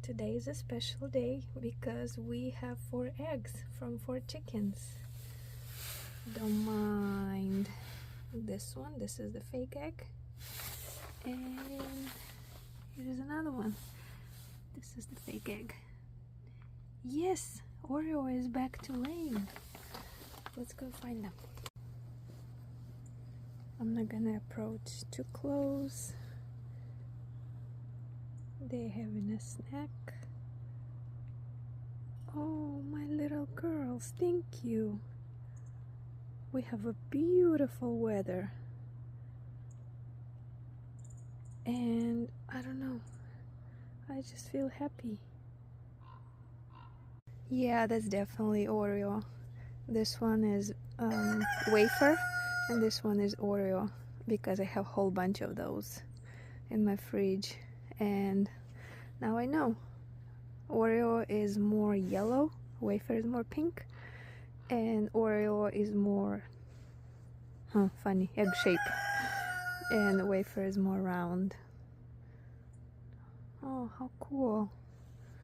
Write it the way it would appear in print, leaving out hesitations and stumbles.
Today is a special day because we have 4 eggs from 4 chickens. Don't mind this one. This is the fake egg. And here's another one. This is the fake egg. Yes, Oreo is back to laying. Let's go find them. I'm not gonna approach too close. They're having a snack. Oh, my little girls, thank you. We have a beautiful weather. And I don't know, I just feel happy. Yeah, that's definitely Oreo. This one is wafer and this one is Oreo because I have a whole bunch of those in my fridge. And now I know Oreo is more yellow, wafer is more pink, and Oreo is more funny, egg shape, and the wafer is more round. Oh, how cool.